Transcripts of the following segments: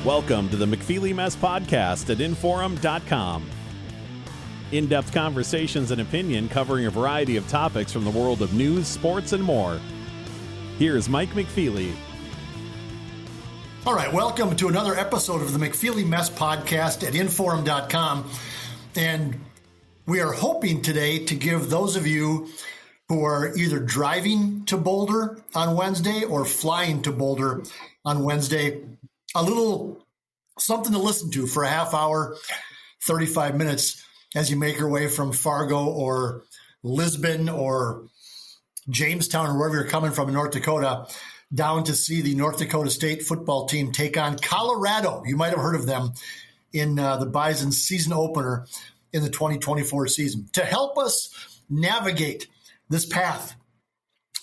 Welcome to the McFeely Mess Podcast at Inforum.com. In-depth conversations and opinion covering a variety of topics from the world of news, sports, and more. Here's Mike McFeely. All right, welcome to another episode of the McFeely Mess Podcast at Inforum.com. And we are hoping today to give those of you who are either driving to Boulder on Wednesday or flying to Boulder on Wednesday a little something to listen to for a half hour, 35 minutes as you make your way from Fargo or Lisbon or Jamestown or wherever you're coming from in North Dakota down to see the North Dakota State football team take on Colorado. You might have heard of them in the Bison season opener in the 2024 season. To help us navigate this path,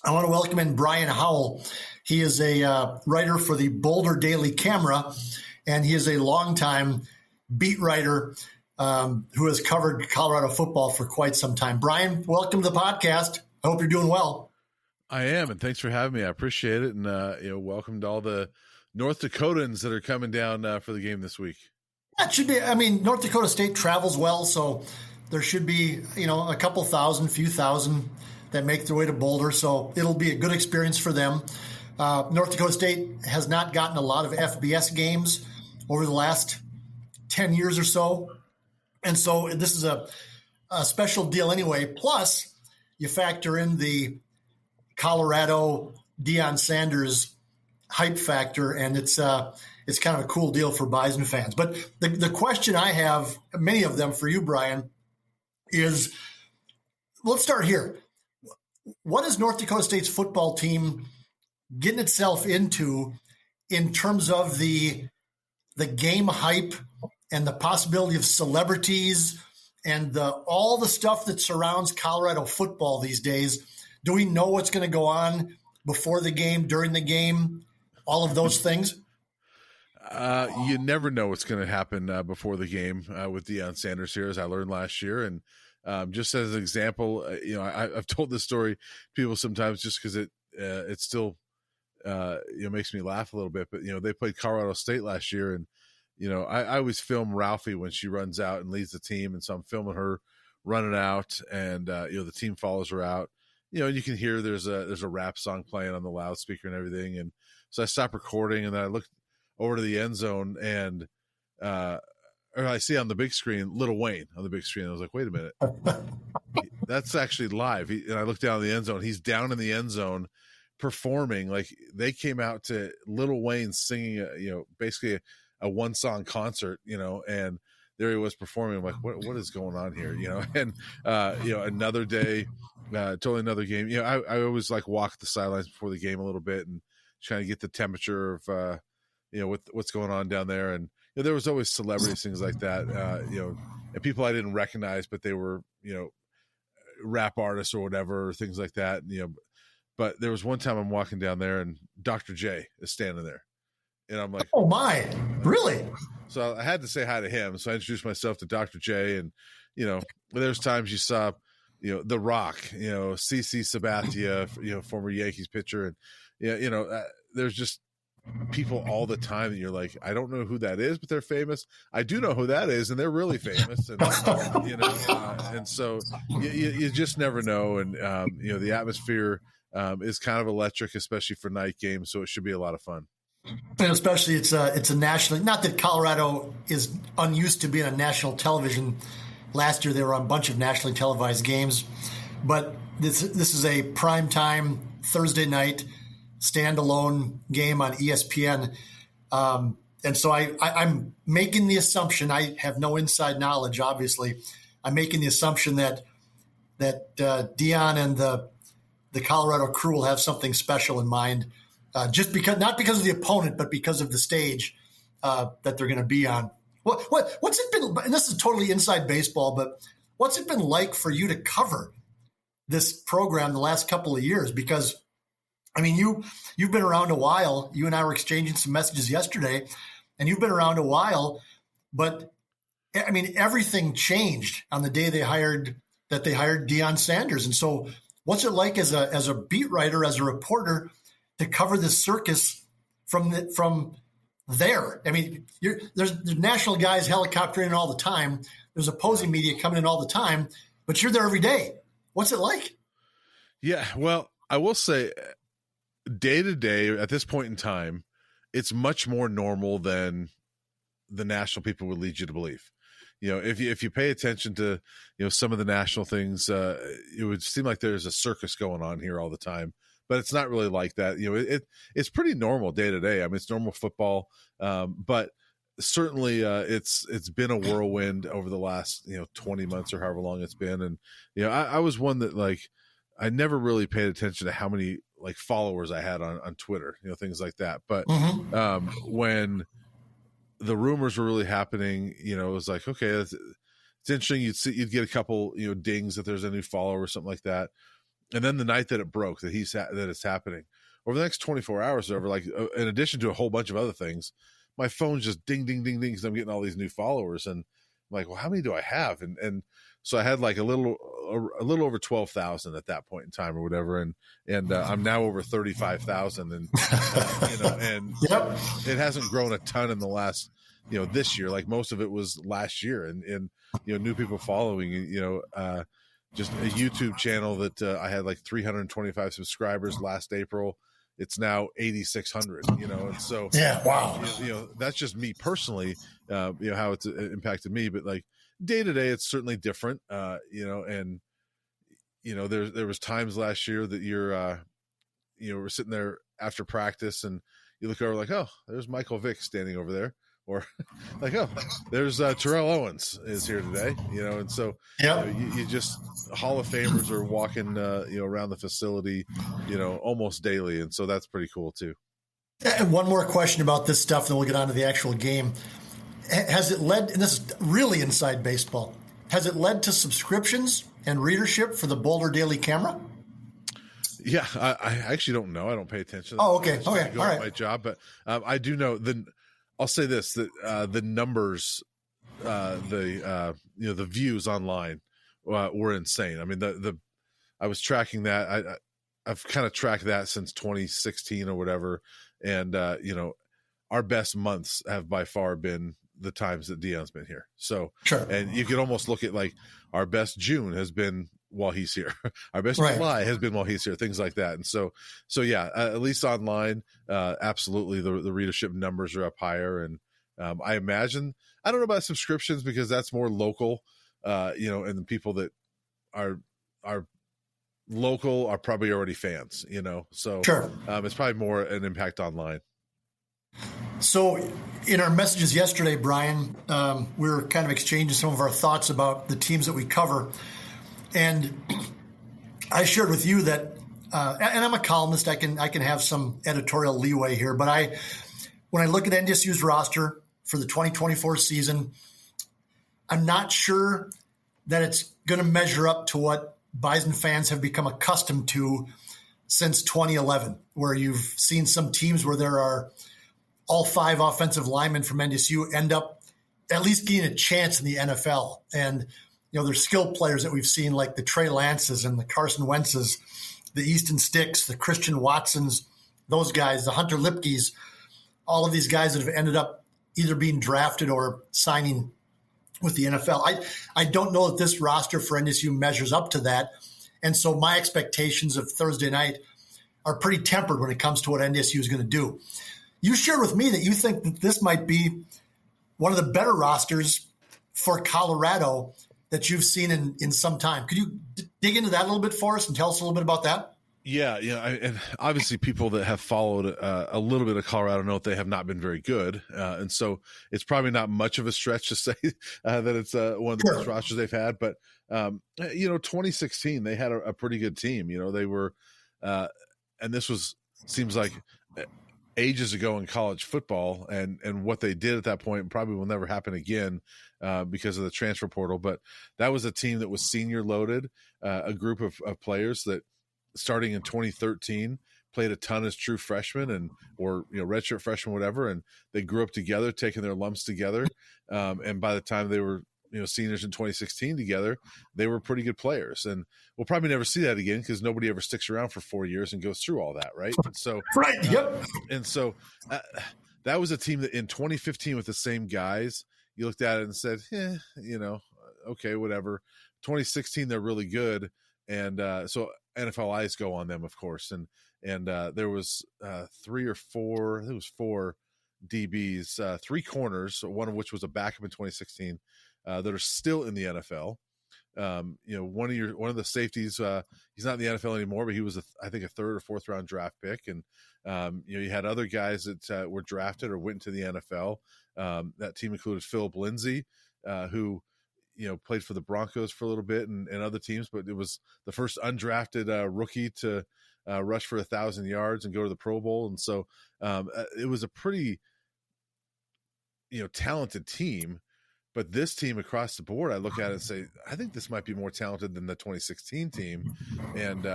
I want to welcome in Brian Howell. He is a writer for the Boulder Daily Camera, and he is a longtime beat writer who has covered Colorado football for quite some time. Brian, welcome to the podcast. I hope you're doing well. I am, and thanks for having me. I appreciate it, and welcome to all the North Dakotans that are coming down for the game this week. That should be. I mean, North Dakota State travels well, so there should be a couple thousand, few thousand that make their way to Boulder. So it'll be a good experience for them. North Dakota State has not gotten a lot of FBS games over the last 10 years or so. And so this is a special deal anyway. Plus, you factor in the Colorado Deion Sanders hype factor, and it's kind of a cool deal for Bison fans. But the question I have, many of them for you, Brian, is let's start here. What is North Dakota State's football team getting itself into in terms of the game hype and the possibility of celebrities and all the stuff that surrounds Colorado football these days? Do we know what's going to go on before the game, during the game, all of those things? You never know what's going to happen before the game with Deion Sanders here, as I learned last year. And just as an example, I've told this story to people sometimes just because it still makes me laugh a little bit. But they played Colorado State last year, and I always film Ralphie when she runs out and leads the team, and so I'm filming her running out, and the team follows her out. And you can hear there's a rap song playing on the loudspeaker and everything, and so I stopped recording, and then I looked over to the end zone, and I see on the big screen Lil Wayne on the big screen. I was like, wait a minute, that's actually live. And I looked down in the end zone. He's down in the end zone performing. Like, they came out to Lil Wayne singing, basically a one song concert, and there he was performing. I'm like, what is going on here? And another day, totally another game. I always like walk the sidelines before the game a little bit and trying to get the temperature of what's going on down there. And there was always celebrities, things like that, and people I didn't recognize, but they were rap artists or whatever, or things like that. But there was one time I'm walking down there and Dr. J is standing there, and I'm like, oh my, really? So I had to say hi to him. So I introduced myself to Dr. J, and there's times you saw The Rock, CC Sabathia, former Yankees pitcher, and there's just people all the time that you're like, I don't know who that is, but they're famous. I do know who that is, and they're really famous. And and so you just never know. And the atmosphere is kind of electric, especially for night games. So it should be a lot of fun. And especially it's a nationally, not that Colorado is unused to being on national television. Last year they were on a bunch of nationally televised games, but this is a primetime Thursday night standalone game on ESPN. And so I'm making the assumption, I have no inside knowledge, obviously. I'm making the assumption that Deion and the Colorado crew will have something special in mind, just because, not because of the opponent, but because of the stage that they're going to be on. What's it been, and this is totally inside baseball, but what's it been like for you to cover this program the last couple of years? Because, I mean, you've been around a while. You and I were exchanging some messages yesterday, and you've been around a while, but I mean, everything changed on the day they hired Deion Sanders. And so what's it like as a beat writer, as a reporter, to cover this circus from there. I mean, there's national guys helicoptering in all the time. There's opposing media coming in all the time, but you're there every day. What's it like? Yeah, well, I will say day to day at this point in time, it's much more normal than the national people would lead you to believe. If you pay attention to, some of the national things, it would seem like there's a circus going on here all the time, but it's not really like that. It's pretty normal day to day. I mean, it's normal football, but certainly it's been a whirlwind over the last 20 months or however long it's been. And I was one that, like, I never really paid attention to how many like followers I had on Twitter, things like that. But when the rumors were really happening, it was like, okay, it's interesting. You'd get a couple dings that there's a new follower or something like that. And then the night that it broke that it's happening, over the next 24 hours or whatever, like in addition to a whole bunch of other things, my phone's just ding, ding, ding, ding, because I'm getting all these new followers. And I'm like, well, how many do I have? And so I had like a little over 12,000 at that point in time or whatever. And I'm now over 35,000 and, and yep. It hasn't grown a ton in the last, this year. Like most of it was last year and new people following, just a YouTube channel that I had like 325 subscribers last April. It's now 8,600, and so, yeah, wow. That's just me personally, how it's impacted me, but like day to day, it's certainly different, and, there was times last year that we're sitting there after practice and you look over like, oh, there's Michael Vick standing over there. Or like, oh, there's Terrell Owens is here today, and so yep. You just Hall of Famers are walking, around the facility, almost daily, and so that's pretty cool too. And one more question about this stuff, then we'll get on to the actual game. Has it led, and this is really inside baseball, has it led to subscriptions and readership for the Boulder Daily Camera? Yeah, I actually don't know. I don't pay attention. Oh, okay, okay, all right. My job, but I do know I'll say this, that the numbers, the views online were insane. I mean, I was tracking that. I've kind of tracked that since 2016 or whatever. And, our best months have by far been the times that Deion's been here. So, sure. And you could almost look at like our best June has been while he's here. Our best July has been while he's here, things like that. And so yeah, at least online, absolutely the readership numbers are up higher. And I imagine, I don't know about subscriptions because that's more local, and the people that are local are probably already fans, so sure. It's probably more an impact online. So in our messages yesterday, Brian, we were kind of exchanging some of our thoughts about the teams that we cover. And I shared with you that, and I'm a columnist, I can have some editorial leeway here, but when I look at NDSU's roster for the 2024 season, I'm not sure that it's going to measure up to what Bison fans have become accustomed to since 2011, where you've seen some teams where there are all 5 offensive linemen from NDSU end up at least getting a chance in the NFL. And there's skilled players that we've seen like the Trey Lances and the Carson Wentzes, the Easton Sticks, the Christian Watsons, those guys, the Hunter Lipkes, all of these guys that have ended up either being drafted or signing with the NFL. I don't know that this roster for NDSU measures up to that. And so my expectations of Thursday night are pretty tempered when it comes to what NDSU is going to do. You shared with me that you think that this might be one of the better rosters for Colorado that you've seen in some time. Could you dig into that a little bit for us and tell us a little bit about that? Yeah, and obviously people that have followed a little bit of Colorado know that they have not been very good, and so it's probably not much of a stretch to say that it's one of the best rosters they've had. But 2016 they had a pretty good team. They were, and this seems like ages ago in college football, and what they did at that point probably will never happen again because of the transfer portal. But that was a team that was senior loaded, a group of players that starting in 2013 played a ton as true freshmen or redshirt freshmen, whatever. And they grew up together, taking their lumps together. And by the time they were, seniors in 2016 together, they were pretty good players. And we'll probably never see that again because nobody ever sticks around for 4 years and goes through all that. Right. And so, right. Yep. And so that was a team that in 2015 with the same guys, you looked at it and said, okay, whatever. 2016, they're really good. And so NFL eyes go on them, of course. And there was 3 or 4, I think it was 4 DBs, 3 corners, one of which was a backup in 2016, that are still in the NFL. One of the safeties, he's not in the NFL anymore, but he was I think a 3rd or 4th round draft pick. And you had other guys that were drafted or went into the NFL. That team included Philip Lindsay, who played for the Broncos for a little bit and other teams, but it was the first undrafted rookie to rush for 1,000 yards and go to the Pro Bowl. And so it was a pretty talented team. But this team across the board, I look at it and say, I think this might be more talented than the 2016 team. And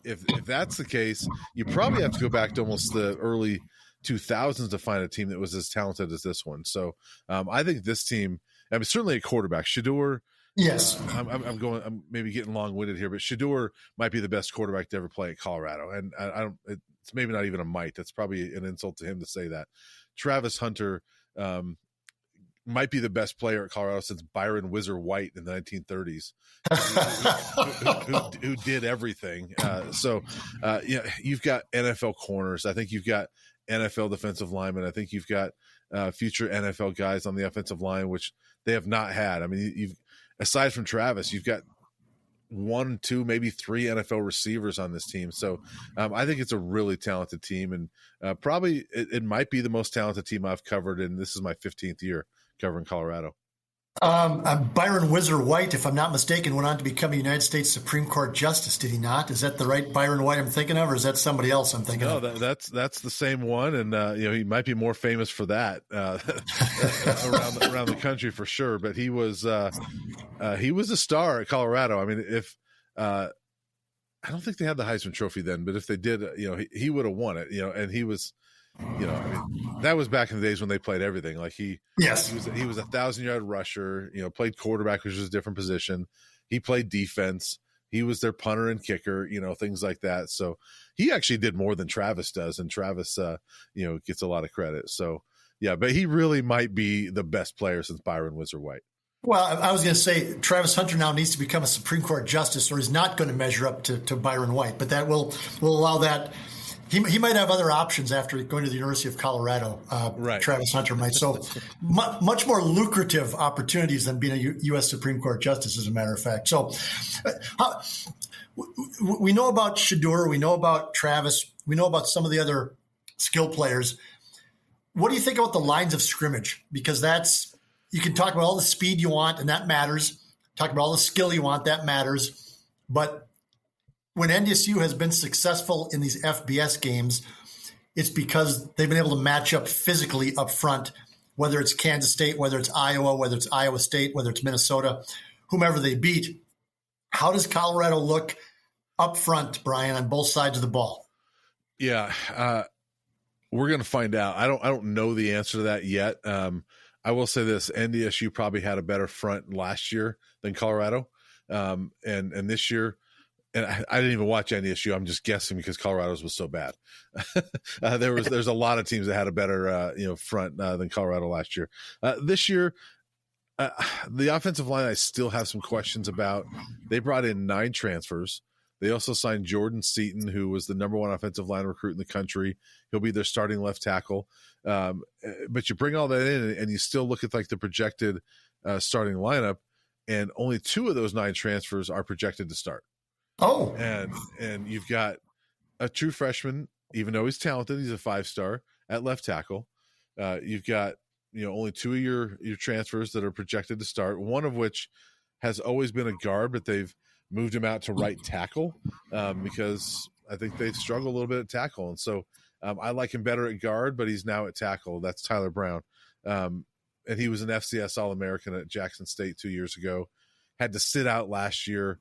if that's the case, you probably have to go back to almost the early 2000s to find a team that was as talented as this one. So I think this team, I mean, certainly a quarterback, Shedeur. Yes. I'm maybe getting long-winded here, but Shedeur might be the best quarterback to ever play at Colorado. And it's maybe not even a might. That's probably an insult to him to say that. Travis Hunter, might be the best player at Colorado since Byron Whizzer White in the 1930s, who did everything. You've got NFL corners. I think you've got NFL defensive linemen. I think you've got future NFL guys on the offensive line, which they have not had. I mean, you've aside from Travis, you've got 1, 2, maybe 3 NFL receivers on this team. So I think it's a really talented team, and probably it might be the most talented team I've covered, and this is my 15th year covering Colorado. Byron Whizzer White, if I'm not mistaken, went on to become a United States Supreme Court justice, did he not? Is that the right Byron White I'm thinking of, or is that somebody else I'm thinking of? No, that's the same one, and he might be more famous for that around the country for sure. But he was a star at Colorado. I mean, if I don't think they had the Heisman Trophy then, but if they did, he would have won it. And he was. That was back in the days when they played everything. Like he was a 1,000-yard rusher, played quarterback, which was a different position. He played defense. He was their punter and kicker, things like that. So he actually did more than Travis does. And Travis, gets a lot of credit. So yeah, but he really might be the best player since Byron Whizzer White. Well, I was going to say Travis Hunter now needs to become a Supreme Court justice, or he's not going to measure up to Byron White, but that will allow that. He might have other options after going to the University of Colorado. Right. Travis Hunter might. So much more lucrative opportunities than being a U.S. Supreme Court justice, as a matter of fact. So we know about Shedeur. We know about Travis. We know about some of the other skill players. What do you think about the lines of scrimmage? Because you can talk about all the speed you want, and that matters. Talk about all the skill you want, that matters. But when NDSU has been successful in these FBS games, it's because they've been able to match up physically up front, whether it's Kansas State, whether it's Iowa, whether it's Iowa State, whether it's Minnesota, whomever they beat. How does Colorado look up front, Brian, on both sides of the ball? Yeah, we're going to find out. I don't know the answer to that yet. I will say this: NDSU probably had a better front last year than Colorado, and this year. And I didn't even watch NDSU. I'm just guessing because Colorado's was so bad. There's a lot of teams that had a better front than Colorado last year. This year, the offensive line I still have some questions about. They brought in 9 transfers. They also signed Jordan Seaton, who was the number 1 offensive line recruit in the country. He'll be their starting left tackle. But you bring all that in, and you still look at like the projected starting lineup, and only 2 of those 9 transfers are projected to start. Oh, and you've got a true freshman, even though he's talented, he's a 5-star at left tackle. You've got only 2 of your transfers that are projected to start. One of which has always been a guard, but they've moved him out to right tackle because I think they've struggled a little bit at tackle. And so I like him better at guard, but he's now at tackle. That's Tyler Brown, and he was an FCS All-American at Jackson State 2 years ago. Had to sit out last year.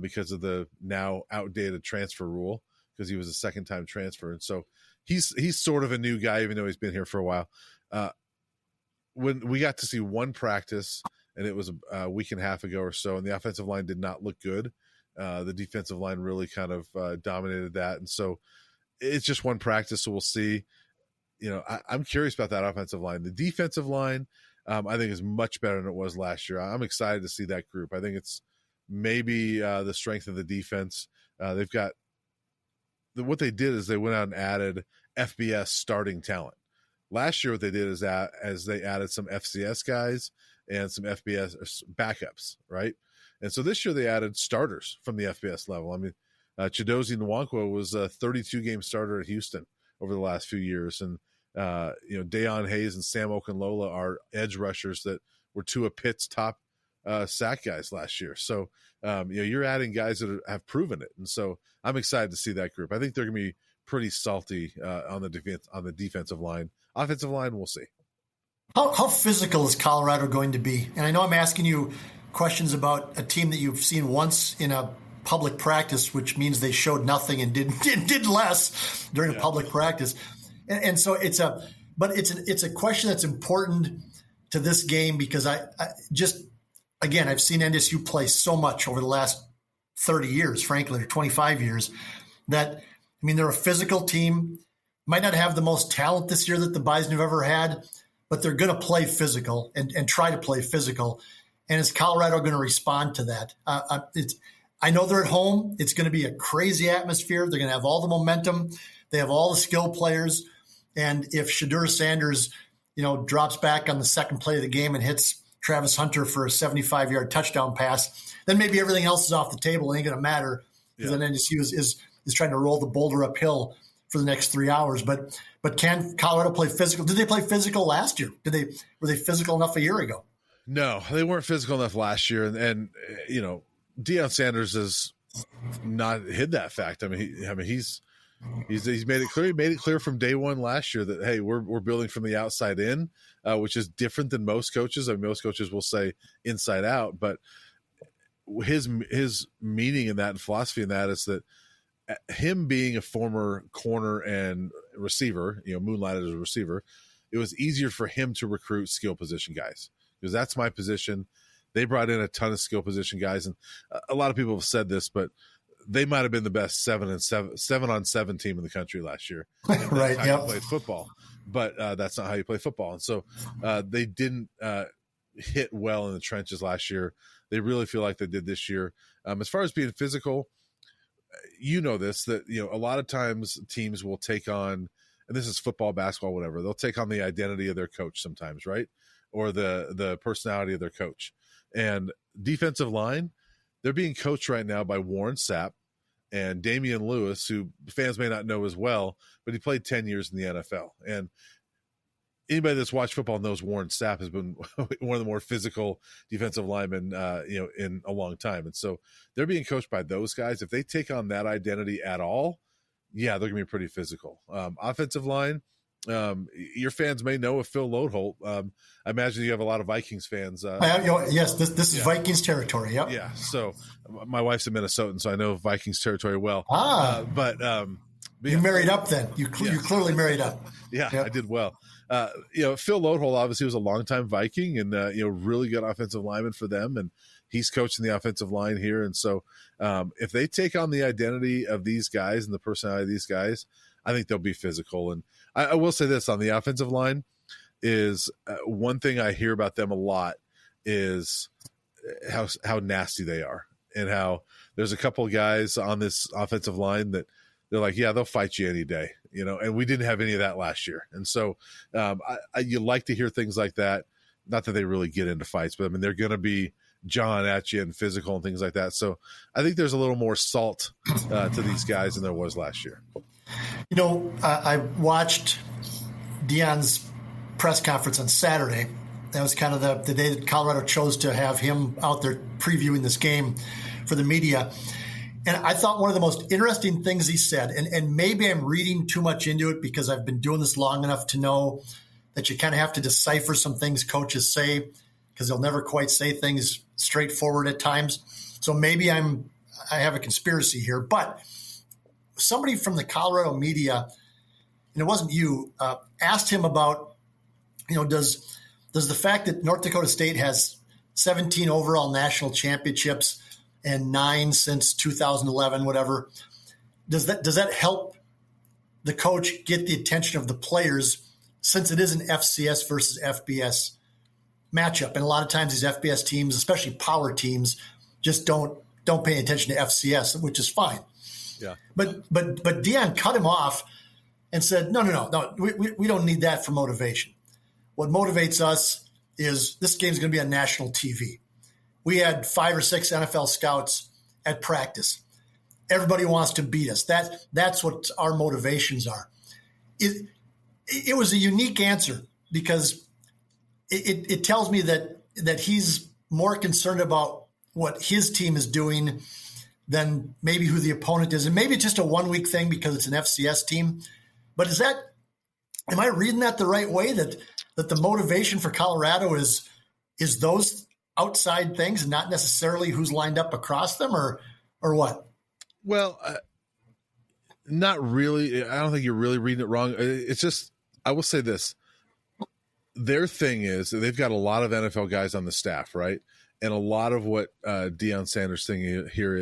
Because of the now outdated transfer rule, because he was a second-time transfer. And so he's sort of a new guy, even though he's been here for a while. When we got to see one practice, and it was a week and a half ago or so, and the offensive line did not look good. The defensive line really kind of dominated that. And so it's just one practice, so we'll see. I'm curious about that offensive line. The defensive line, I think, is much better than it was last year. I'm excited to see that group. I think it's maybe the strength of the defense. They've got what they did is they went out and added FBS starting talent. Last year, what they did is they added some FCS guys and some FBS backups, right? And so this year they added starters from the FBS level. I mean, Chidozie Nwankwo was a 32-game starter at Houston over the last few years. And, Deion Hayes and Sam Okunlola are edge rushers that were two of Pitt's top sack guys last year. So, you're adding guys that have proven it. And so I'm excited to see that group. I think they're going to be pretty salty on the defensive line. Offensive line, we'll see. How physical is Colorado going to be? And I know I'm asking you questions about a team that you've seen once in a public practice, which means they showed nothing and did less during a public practice. And so it's a question that's important to this game because I've seen NDSU play so much over the last 30 years, frankly, or 25 years, that, they're a physical team, might not have the most talent this year that the Bison have ever had, but they're going to play physical and try to play physical. And is Colorado going to respond to that? I know they're at home. It's going to be a crazy atmosphere. They're going to have all the momentum. They have all the skill players. And if Deion Sanders, drops back on the second play of the game and hits Travis Hunter for a 75-yard touchdown pass, then maybe everything else is off the table. It ain't going to matter because then NDSU is trying to roll the boulder uphill for the next 3 hours. But can Colorado play physical? Did they play physical last year? Were they physical enough a year ago? No, they weren't physical enough last year. And Deion Sanders has not hid that fact. He's made it clear. He made it clear from day one last year that, hey, we're building from the outside in, which is different than most coaches. Most coaches will say inside out, but his meaning in that and philosophy in that is that him being a former corner and receiver, moonlighted as a receiver, it was easier for him to recruit skill position guys because that's my position. They brought in a ton of skill position guys, and a lot of people have said this, but they might have been the best 7-on-7 team in the country last year. Right. How you played football, but that's not how you play football. And so they didn't hit well in the trenches last year. They really feel like they did this year. As far as being physical, that a lot of times teams will take on, and this is football, basketball, whatever, they'll take on the identity of their coach sometimes, right? Or the personality of their coach. And defensive line, they're being coached right now by Warren Sapp and Damian Lewis, who fans may not know as well, but he played 10 years in the NFL. And anybody that's watched football knows Warren Sapp has been one of the more physical defensive linemen, in a long time. And so they're being coached by those guys. If they take on that identity at all, they're going to be pretty physical. Offensive line, your fans may know of Phil Lodeholt. I imagine you have a lot of Vikings fans. Yes, this is Vikings territory. Yep. Yeah. So my wife's a Minnesotan, so I know Vikings territory well. You married up then. You clearly married up. Yeah, yep. I did well. Phil Lodeholt obviously was a longtime Viking and really good offensive lineman for them, and he's coaching the offensive line here. And so if they take on the identity of these guys and the personality of these guys, I think they'll be physical. And I will say this on the offensive line is one thing I hear about them a lot is how nasty they are, and how there's a couple of guys on this offensive line that they're like, yeah, they'll fight you any day, and we didn't have any of that last year. And so you like to hear things like that. Not that they really get into fights, but they're going to be John at you and physical and things like that. So I think there's a little more salt to these guys than there was last year. I watched Deion's press conference on Saturday. That was kind of the day that Colorado chose to have him out there previewing this game for the media. And I thought one of the most interesting things he said, and maybe I'm reading too much into it because I've been doing this long enough to know that you kind of have to decipher some things coaches say because they'll never quite say things straightforward at times. So maybe I have a conspiracy here, but somebody from the Colorado media, and it wasn't you, asked him about, does the fact that North Dakota State has 17 overall national championships and 9 since 2011, whatever, does that help the coach get the attention of the players since it is an FCS versus FBS matchup, and a lot of times these FBS teams, especially power teams, just don't pay attention to FCS, which is fine. Yeah. But Deion cut him off and said, no, we don't need that for motivation. What motivates us is this game's going to be on national TV. We had 5 or 6 NFL scouts at practice. Everybody wants to beat us. That's what our motivations are. It was a unique answer because it tells me that he's more concerned about what his team is doing than maybe who the opponent is. And maybe it's just a 1-week thing because it's an FCS team. But am I reading that the right way, that the motivation for Colorado is those outside things and not necessarily who's lined up across them, or what? Well, not really. I don't think you're really reading it wrong. It's just, I will say this. Their thing is they've got a lot of NFL guys on the staff, right? And a lot of what Deion Sanders' thing here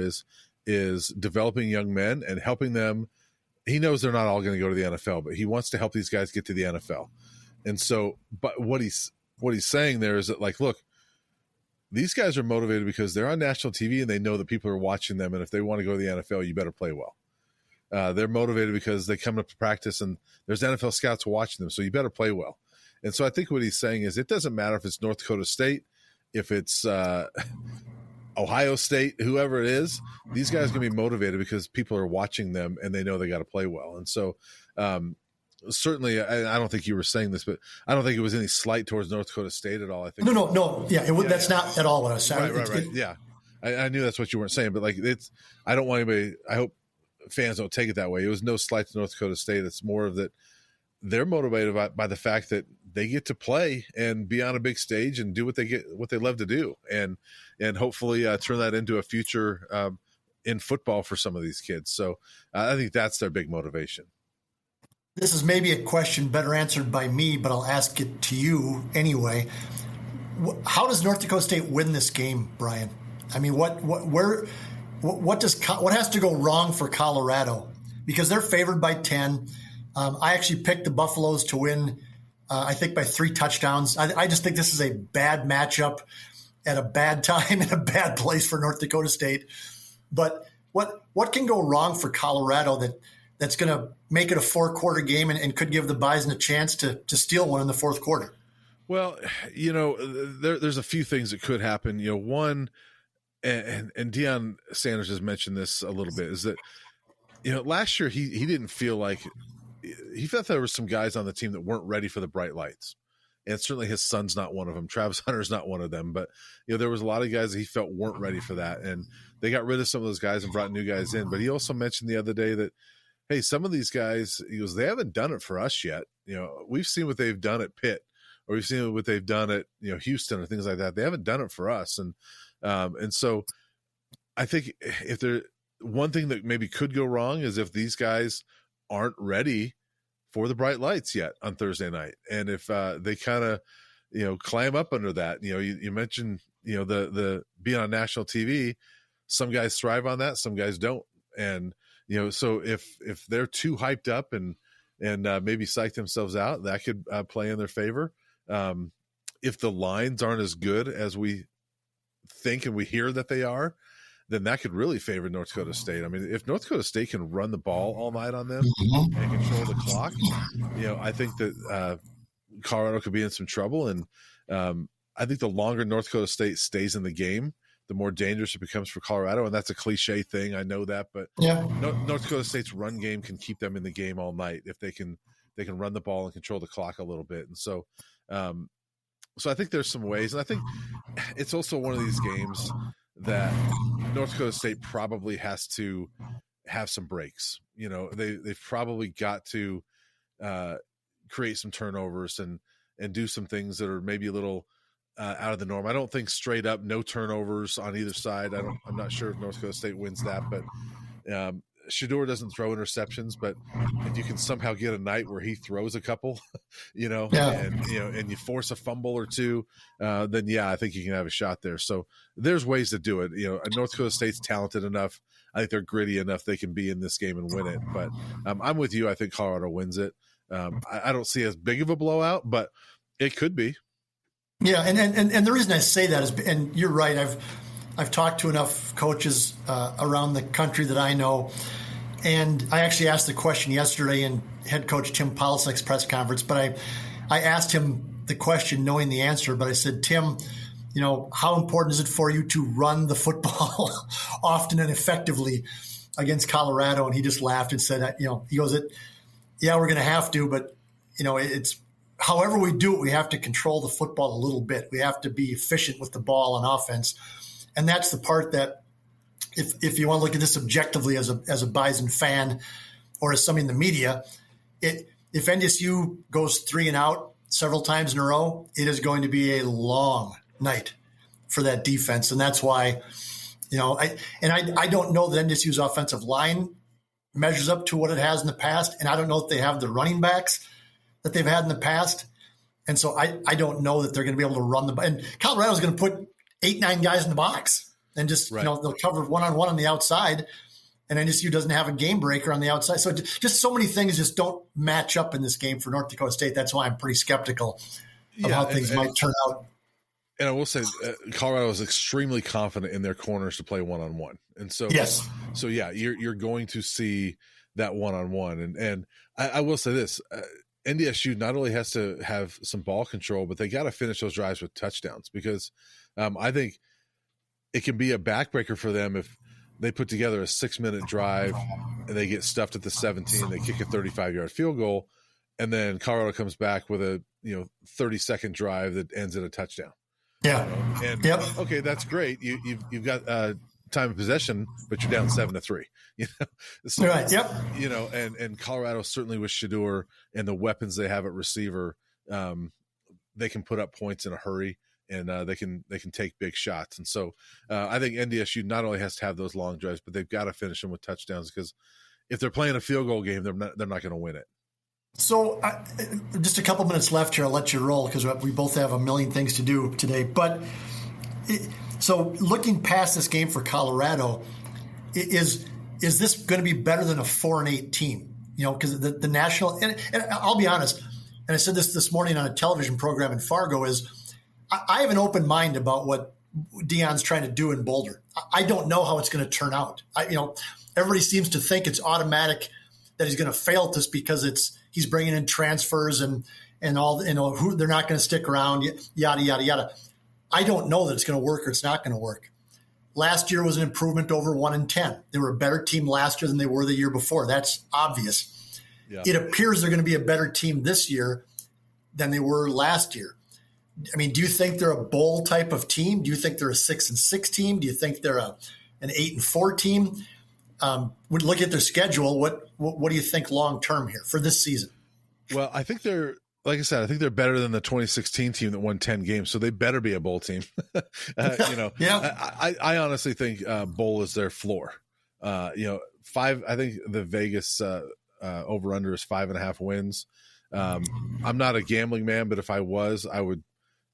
is developing young men and helping them. He knows they're not all going to go to the NFL, but he wants to help these guys get to the NFL. And so, but what he's saying there is that, like, look, these guys are motivated because they're on national TV and they know that people are watching them. And if they want to go to the NFL, you better play well. They're motivated because they come up to practice and there's NFL scouts watching them. So you better play well. And so I think what he's saying is it doesn't matter if it's North Dakota State, if it's Ohio State, whoever it is, these guys are going to be motivated because people are watching them and they know they got to play well. And so certainly, I don't think you were saying this, but I don't think it was any slight towards North Dakota State at all. I think no. Yeah, that's not at all what I was saying. Right. Yeah. I knew that's what you weren't saying, but like I don't want anybody, I hope fans don't take it that way. It was no slight to North Dakota State. It's more of that they're motivated by the fact that they get to play and be on a big stage and do what they love to do, and hopefully turn that into a future in football for some of these kids. So I think that's their big motivation. This is maybe a question better answered by me, but I'll ask it to you anyway. How does North Dakota State win this game, Brian? I mean, what has to go wrong for Colorado? Because they're favored by 10. I actually picked the Buffaloes to win, I think, by 3 touchdowns. I just think this is a bad matchup at a bad time in a bad place for North Dakota State. But what can go wrong for Colorado that's going to make it a 4-quarter game and could give the Bison a chance to steal one in the 4th quarter? Well, there's a few things that could happen. One, and Deion Sanders has mentioned this a little bit, is that last year he didn't feel like he felt there were some guys on the team that weren't ready for the bright lights. And certainly his son's not one of them. Travis Hunter's not one of them. But, there was a lot of guys that he felt weren't ready for that. And they got rid of some of those guys and brought new guys in. But he also mentioned the other day that, hey, some of these guys, he goes, they haven't done it for us yet. We've seen what they've done at Pitt, or we've seen what they've done at, Houston or things like that. They haven't done it for us. And so I think one thing that maybe could go wrong is if these guys aren't ready for the bright lights yet on Thursday night. And if they kind of, climb up under that, you mentioned, the being on national TV, some guys thrive on that, some guys don't. And, so if they're too hyped up and maybe psych themselves out, that could play in their favor. If the lines aren't as good as we think and we hear that they are, then that could really favor North Dakota State. I mean, if North Dakota State can run the ball all night on them and control the clock, I think that Colorado could be in some trouble. And I think the longer North Dakota State stays in the game, the more dangerous it becomes for Colorado. And that's a cliche thing. I know that, but North Dakota State's run game can keep them in the game all night if they can run the ball and control the clock a little bit. And so I think there's some ways. And I think it's also one of these games that North Dakota State probably has to have some breaks. They've probably got to create some turnovers and do some things that are maybe a little out of the norm. I don't think straight up no turnovers on either side. I'm not sure if North Dakota State wins that, but Shedeur doesn't throw interceptions, but if you can somehow get a night where he throws a couple, and you force a fumble or two, then I think you can have a shot there. So there's ways to do it. North Dakota State's talented enough. I think they're gritty enough. They can be in this game and win it, but I'm with you. I think Colorado wins it. I don't see as big of a blowout, but it could be. Yeah, and the reason I say that is, and you're right, I've talked to enough coaches around the country that I know, and I actually asked the question yesterday in head coach Tim Polisek's press conference, but I asked him the question knowing the answer, but I said, Tim, how important is it for you to run the football often and effectively against Colorado? And he just laughed and said, he goes, yeah, we're going to have to, but it's however we do it, we have to control the football a little bit. We have to be efficient with the ball on offense. And that's the part that if you want to look at this objectively as a Bison fan or as somebody in the media, if NDSU goes 3 and out several times in a row, it is going to be a long night for that defense. And that's why, I don't know that NDSU's offensive line measures up to what it has in the past. And I don't know if they have the running backs that they've had in the past. And so I don't know that they're going to be able to run and Colorado's going to put 8-9 guys in the box and just, right. They'll cover one-on-one on the outside, and NDSU doesn't have a game breaker on the outside. So just so many things just don't match up in this game for North Dakota State. That's why I'm pretty skeptical of how things might turn out. And I will say Colorado is extremely confident in their corners to play one-on-one. And so, yes. So yeah, you're going to see that one-on-one. And I will say this, NDSU not only has to have some ball control, but they got to finish those drives with touchdowns, because I think it can be a backbreaker for them if they put together a 6-minute drive and they get stuffed at the 17, they kick a 35-yard field goal, and then Colorado comes back with a 30-second drive that ends in a touchdown. Yeah. And yep. Okay, that's great. You've got time of possession, but you're down 7-3. So, right. Yep. And Colorado certainly with Shedeur and the weapons they have at receiver, they can put up points in a hurry, and they can take big shots. And so I think NDSU not only has to have those long drives, but they've got to finish them with touchdowns, because if they're playing a field goal game, they're not going to win it. So just a couple minutes left here. I'll let you roll because we both have a million things to do today. But so looking past this game for Colorado, is this going to be better than a 4-8 team? Because the national, and I'll be honest, and I said this morning on a television program in Fargo, is I have an open mind about what Deion's trying to do in Boulder. I don't know how it's going to turn out. Everybody seems to think it's automatic that he's going to fail this because he's bringing in transfers and all, who they're not going to stick around, yada, yada, yada. I don't know that it's going to work or it's not going to work. Last year was an improvement over 1-10. They were a better team last year than they were the year before. That's obvious. Yeah. It appears they're going to be a better team this year than they were last year. I mean, do you think they're a bowl type of team? Do you think they're a 6-6 team? Do you think they're an 8-4 team? When look at their schedule, what do you think long term here for this season? Well, I think they're, like I said, I think they're better than the 2016 team that won 10 games, so they better be a bowl team. Yeah. I honestly think bowl is their floor. 5. I think the Vegas over under is 5.5 wins. I'm not a gambling man, but if I was, I would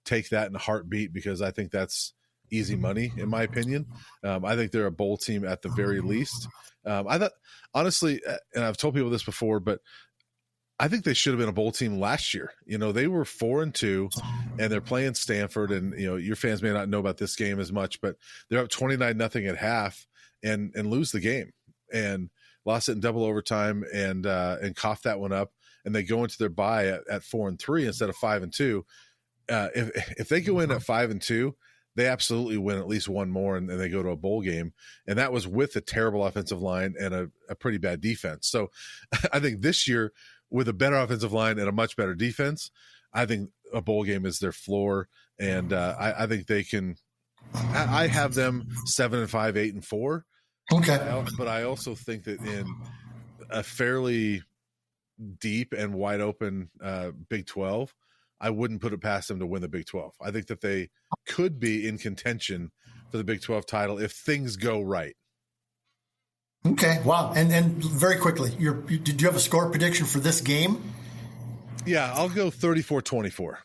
take that in a heartbeat, because I think that's easy money, in my opinion. I think they're a bowl team at the very least. I thought, honestly, and I've told people this before, but I think they should have been a bowl team last year. They were 4-2, and they're playing Stanford, and your fans may not know about this game as much, but they're up 29-0 at half and lose the game, and lost it in double overtime, and coughed that one up, and they go into their bye at 4-3 instead of 5-2. If they go in at 5-2, they absolutely win at least one more, and they go to a bowl game. And that was with a terrible offensive line and a pretty bad defense. So I think this year, with a better offensive line and a much better defense, I think a bowl game is their floor. And I think they can – I have them 7-5, 8-4. Okay. But I also think that in a fairly deep and wide open Big 12, I wouldn't put it past them to win the Big 12. I think that they could be in contention for the Big 12 title if things go right. Okay, wow. And very quickly, did you have a score prediction for this game? Yeah, I'll go 34-24.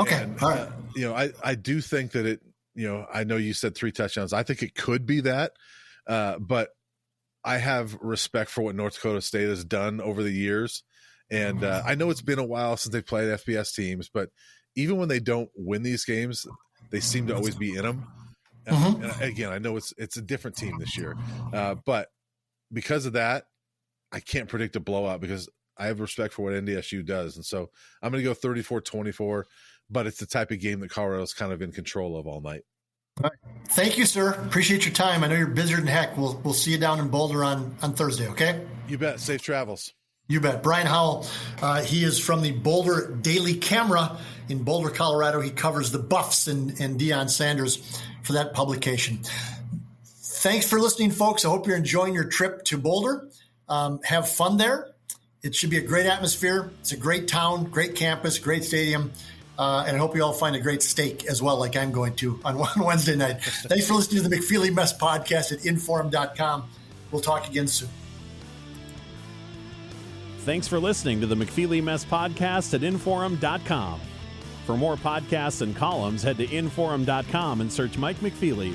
Okay, and, all right. I do think that it, I know you said 3 touchdowns. I think it could be that, but I have respect for what North Dakota State has done over the years. And I know it's been a while since they played FBS teams, but even when they don't win these games, they seem to always be in them. And again, I know it's a different team this year, but because of that, I can't predict a blowout because I have respect for what NDSU does. And so I'm going to go 34-24, but it's the type of game that Colorado's kind of in control of all night. All right. Thank you, sir. Appreciate your time. I know you're busier than heck. We'll see you down in Boulder on Thursday, okay? You bet. Safe travels. You bet. Brian Howell, he is from the Boulder Daily Camera in Boulder, Colorado. He covers the Buffs and Deion Sanders for that publication. Thanks for listening, folks. I hope you're enjoying your trip to Boulder. Have fun there. It should be a great atmosphere. It's a great town, great campus, great stadium. And I hope you all find a great steak as well, like I'm going to on Wednesday night. Thanks for listening to the McFeely Mess podcast at inforum.com. We'll talk again soon. Thanks for listening to the McFeely Mess podcast at inforum.com. For more podcasts and columns, head to inforum.com and search Mike McFeely